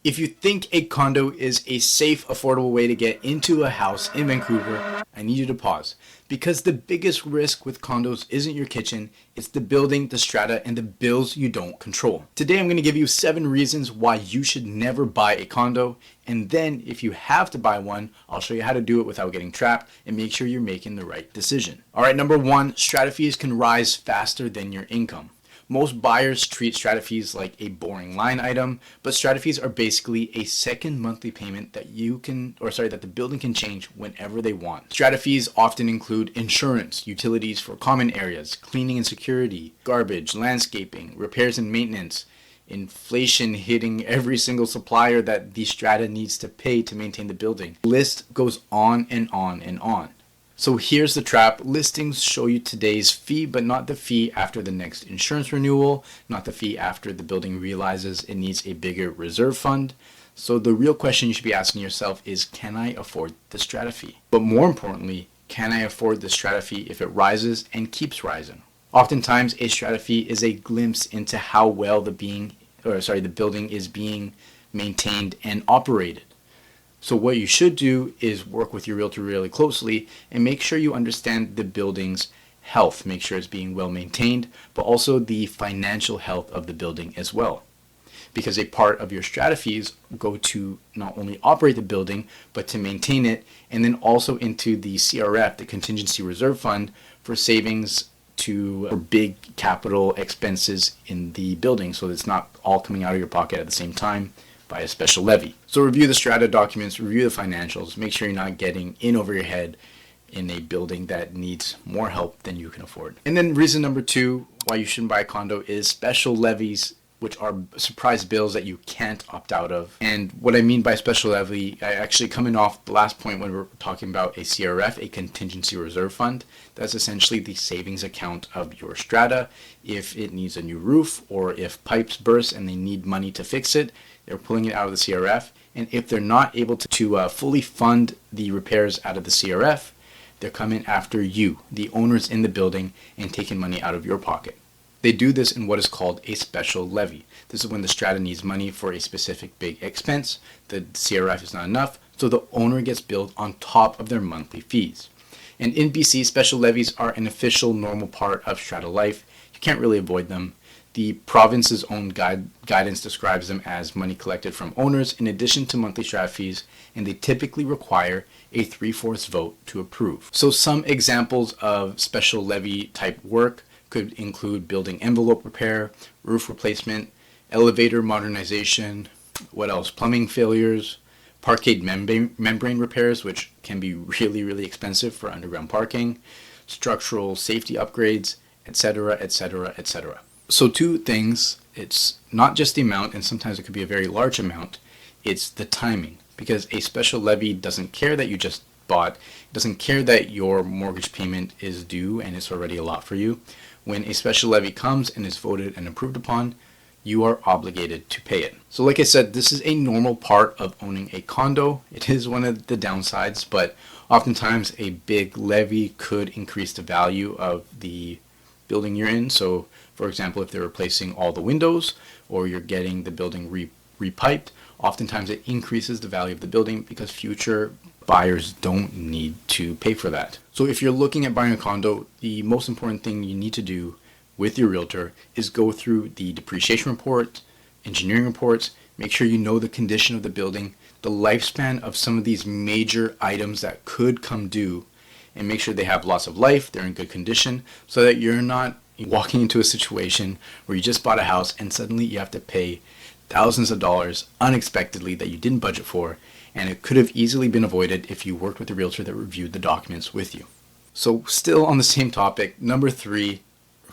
If you think a condo is a safe, affordable way to get into a house in Vancouver, I need you to pause. Because the biggest risk with condos isn't your kitchen, it's the building, the strata, and the bills you don't control. Today I'm going to give you 7 reasons why you should never buy a condo, and then if you have to buy one, I'll show you how to do it without getting trapped and make sure you're making the right decision. Alright, number 1, strata fees can rise faster than your income. Most buyers treat strata fees like a boring line item, but strata fees are basically a second monthly payment that that the building can change whenever they want. Strata fees often include insurance, utilities for common areas, cleaning and security, garbage, landscaping, repairs and maintenance, inflation hitting every single supplier that the strata needs to pay to maintain the building. The list goes on and on and on. So here's the trap. Listings show you today's fee, but not the fee after the next insurance renewal, not the fee after the building realizes it needs a bigger reserve fund. So the real question you should be asking yourself is, can I afford the strata fee? But more importantly, can I afford the strata fee if it rises and keeps rising? Oftentimes, a strata fee is a glimpse into how well the building is being maintained and operated. So what you should do is work with your realtor really closely and make sure you understand the building's health. Make sure it's being well maintained, but also the financial health of the building as well. Because a part of your strata fees go to not only operate the building, but to maintain it, and then also into the CRF, the Contingency Reserve Fund, for savings for big capital expenses in the building, so it's not all coming out of your pocket at the same time by a special levy. So review the strata documents, review the financials, make sure you're not getting in over your head in a building that needs more help than you can afford. And then reason number 2 why you shouldn't buy a condo is special levies, which are surprise bills that you can't opt out of. And what I mean by special levy, actually coming off the last point when we're talking about a CRF, a contingency reserve fund, that's essentially the savings account of your strata. If it needs a new roof or if pipes burst and they need money to fix it, they're pulling it out of the CRF. And if they're not able to fully fund the repairs out of the CRF, they're coming after you, the owners in the building, and taking money out of your pocket. They do this in what is called a special levy. This is when the strata needs money for a specific big expense. The CRF is not enough, so the owner gets billed on top of their monthly fees. And in BC, special levies are an official normal part of strata life. You can't really avoid them. The province's own guidance describes them as money collected from owners in addition to monthly strata fees, and they typically require a 3/4 vote to approve. So some examples of special levy type work could include building envelope repair, roof replacement, elevator modernization, what else? Plumbing failures, parkade membrane repairs, which can be really, really expensive for underground parking, structural safety upgrades, etc., etc., etc. So 2 things, it's not just the amount, and sometimes it could be a very large amount, it's the timing. Because a special levy doesn't care that you just bought, it doesn't care that your mortgage payment is due and it's already a lot for you. When a special levy comes and is voted and approved upon, you are obligated to pay it. So like I said, this is a normal part of owning a condo. It is one of the downsides, but oftentimes a big levy could increase the value of the building you're in. So for example, if they're replacing all the windows or you're getting the building repiped, oftentimes it increases the value of the building because future buyers don't need to pay for that. So if you're looking at buying a condo, the most important thing you need to do with your realtor is go through the depreciation report, engineering reports, make sure you know the condition of the building, the lifespan of some of these major items that could come due, and make sure they have lots of life, they're in good condition, so that you're not walking into a situation where you just bought a house and suddenly you have to pay thousands of dollars unexpectedly that you didn't budget for, and it could have easily been avoided if you worked with a realtor that reviewed the documents with you. So still on the same topic, number 3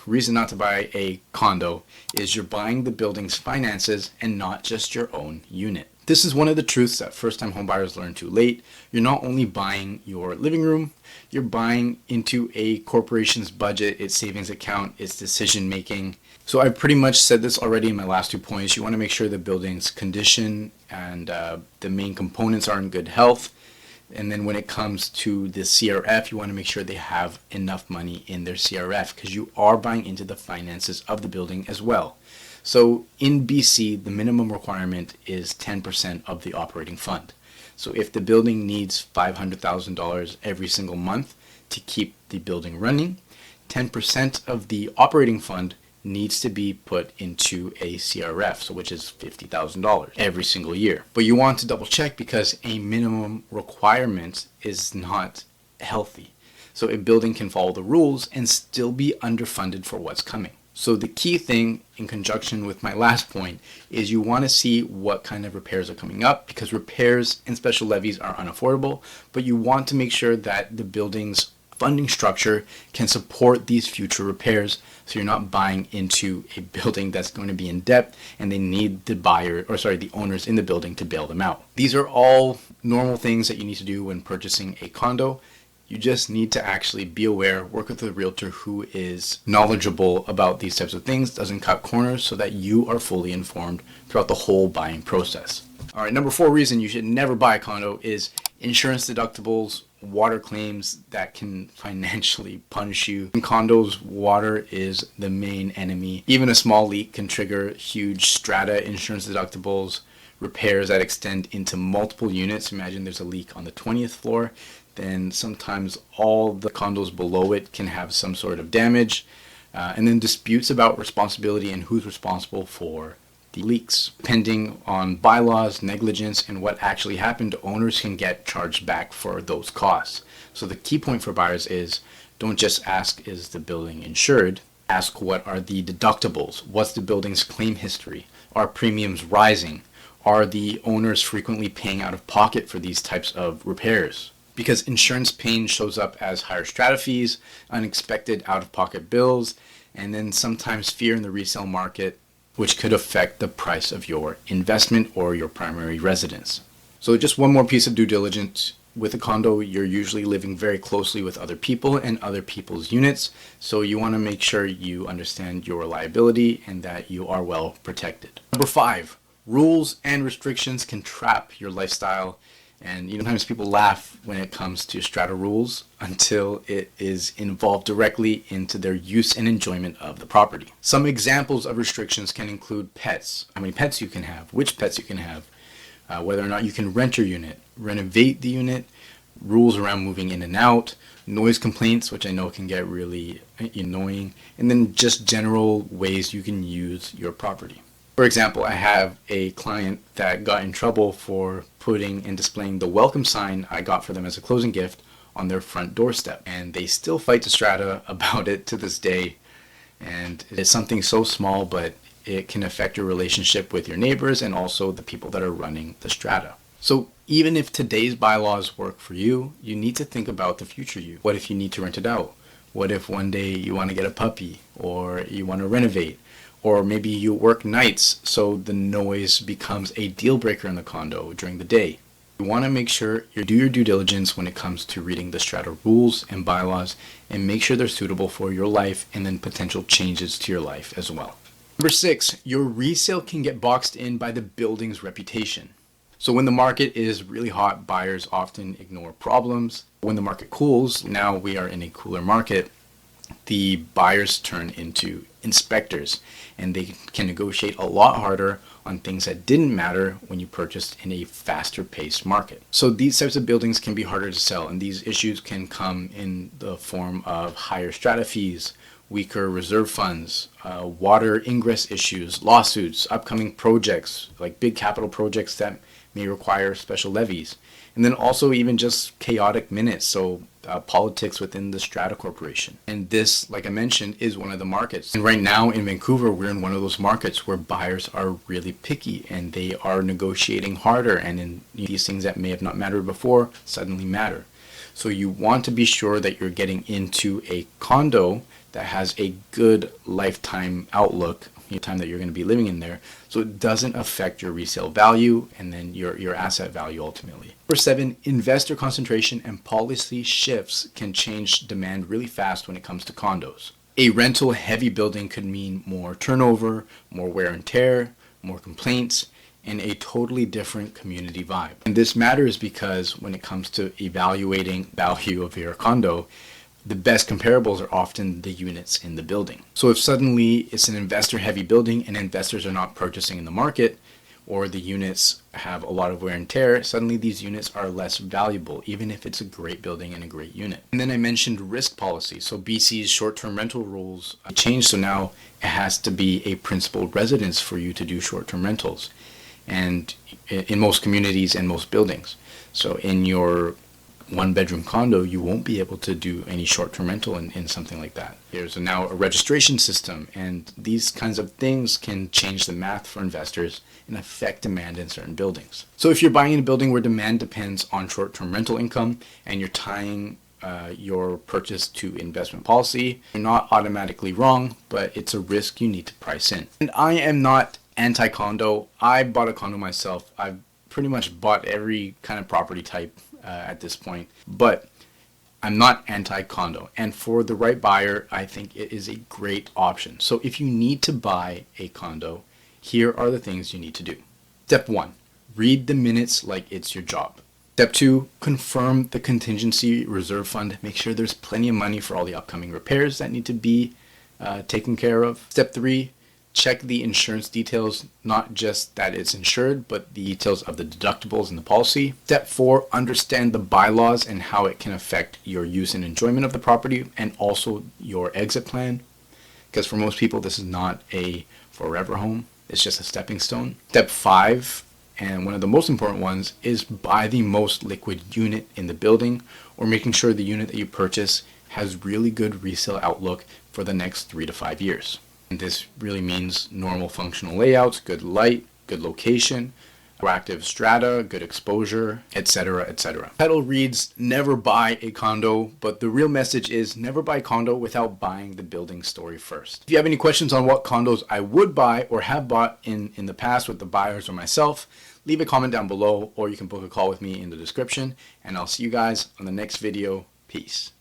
reason not to buy a condo is you're buying the building's finances and not just your own unit. This is one of the truths that first-time homebuyers learn too late. You're not only buying your living room, you're buying into a corporation's budget, its savings account, its decision making. So I've pretty much said this already in my last 2 points. You want to make sure the building's condition and the main components are in good health. And then when it comes to the CRF, you want to make sure they have enough money in their CRF because you are buying into the finances of the building as well. So in BC, the minimum requirement is 10% of the operating fund. So if the building needs $500,000 every single month to keep the building running, 10% of the operating fund needs to be put into a CRF, so which is $50,000 every single year. But you want to double check because a minimum requirement is not healthy. So a building can follow the rules and still be underfunded for what's coming. So the key thing in conjunction with my last point is you want to see what kind of repairs are coming up, because repairs and special levies are unaffordable, but you want to make sure that the building's funding structure can support these future repairs, so you're not buying into a building that's going to be in debt and they need the owners in the building to bail them out. These are all normal things that you need to do when purchasing a condo. You just need to actually be aware, work with a realtor who is knowledgeable about these types of things, doesn't cut corners, so that you are fully informed throughout the whole buying process. All right, number 4 reason you should never buy a condo is insurance deductibles, water claims that can financially punish you. In condos, water is the main enemy. Even a small leak can trigger huge strata insurance deductibles, repairs that extend into multiple units. Imagine there's a leak on the 20th floor, then sometimes all the condos below it can have some sort of damage, and then disputes about responsibility and who's responsible for the leaks. Depending on bylaws, negligence, and what actually happened, owners can get charged back for those costs. So the key point for buyers is don't just ask, is the building insured? Ask, what are the deductibles? What's the building's claim history? Are premiums rising? Are the owners frequently paying out of pocket for these types of repairs? Because insurance pain shows up as higher strata fees, unexpected out-of-pocket bills, and then sometimes fear in the resale market, which could affect the price of your investment or your primary residence. So just one more piece of due diligence. With a condo, you're usually living very closely with other people and other people's units, so you want to make sure you understand your liability and that you are well protected. Number 5, rules and restrictions can trap your lifestyle. And sometimes people laugh when it comes to strata rules until it is involved directly into their use and enjoyment of the property. Some examples of restrictions can include pets, how many pets you can have, which pets you can have, whether or not you can rent your unit, renovate the unit, rules around moving in and out, noise complaints, which I know can get really annoying, and then just general ways you can use your property. For example, I have a client that got in trouble for putting and displaying the welcome sign I got for them as a closing gift on their front doorstep. And they still fight the strata about it to this day. And it is something so small, but it can affect your relationship with your neighbors and also the people that are running the strata. So even if today's bylaws work for you, you need to think about the future you. What if you need to rent it out? What if one day you want to get a puppy or you want to renovate? Or maybe you work nights, so the noise becomes a deal breaker in the condo during the day. You want to make sure you do your due diligence when it comes to reading the strata rules and bylaws, and make sure they're suitable for your life and then potential changes to your life as well. Number 6, your resale can get boxed in by the building's reputation. So when the market is really hot, buyers often ignore problems. When the market cools, now we are in a cooler market, the buyers turn into inspectors, and they can negotiate a lot harder on things that didn't matter when you purchased in a faster paced market. So these types of buildings can be harder to sell, and these issues can come in the form of higher strata fees, weaker reserve funds, water ingress issues, lawsuits, upcoming projects like big capital projects that may require special levies, and then also even just chaotic minutes, so politics within the strata corporation. And this, like I mentioned, is one of the markets. And right now in Vancouver, we're in one of those markets where buyers are really picky and they are negotiating harder, and in these things that may have not mattered before suddenly matter. So you want to be sure that you're getting into a condo that has a good lifetime outlook, the time that you're going to be living in there, so it doesn't affect your resale value and then your asset value ultimately. Number 7, investor concentration and policy shifts can change demand really fast when it comes to condos. A rental heavy building could mean more turnover, more wear and tear, more complaints, and a totally different community vibe. And this matters because when it comes to evaluating value of your condo, the best comparables are often the units in the building. So if suddenly it's an investor heavy building and investors are not purchasing in the market, or the units have a lot of wear and tear, suddenly these units are less valuable, even if it's a great building and a great unit. And then I mentioned risk policy. So BC's short-term rental rules changed, so now it has to be a principal residence for you to do short-term rentals, and in most communities and most buildings. So in your one-bedroom condo, you won't be able to do any short-term rental in something like that. There's now a registration system, and these kinds of things can change the math for investors and affect demand in certain buildings. So if you're buying in a building where demand depends on short-term rental income and you're tying your purchase to investment policy, you're not automatically wrong, but it's a risk you need to price in. And I am not anti-condo. I bought a condo myself. I've pretty much bought every kind of property type at this point, but I'm not anti-condo, and for the right buyer, I think it is a great option. So if you need to buy a condo, here are the things you need to do. Step 1, read the minutes like it's your job. Step 2, confirm the contingency reserve fund. Make sure there's plenty of money for all the upcoming repairs that need to be taken care of. Step 3, check the insurance details, not just that it's insured, but the details of the deductibles and the policy. Step 4, understand the bylaws and how it can affect your use and enjoyment of the property, and also your exit plan. Because for most people, this is not a forever home. It's just a stepping stone. Step 5, and one of the most important ones, is buy the most liquid unit in the building, or making sure the unit that you purchase has really good resale outlook for the next 3 to 5 years. And this really means normal functional layouts, good light, good location, proactive strata, good exposure, etc., etc. Title reads, never buy a condo, but the real message is never buy a condo without buying the building story first. If you have any questions on what condos I would buy or have bought in the past with the buyers or myself, leave a comment down below, or you can book a call with me in the description, and I'll see you guys on the next video. Peace.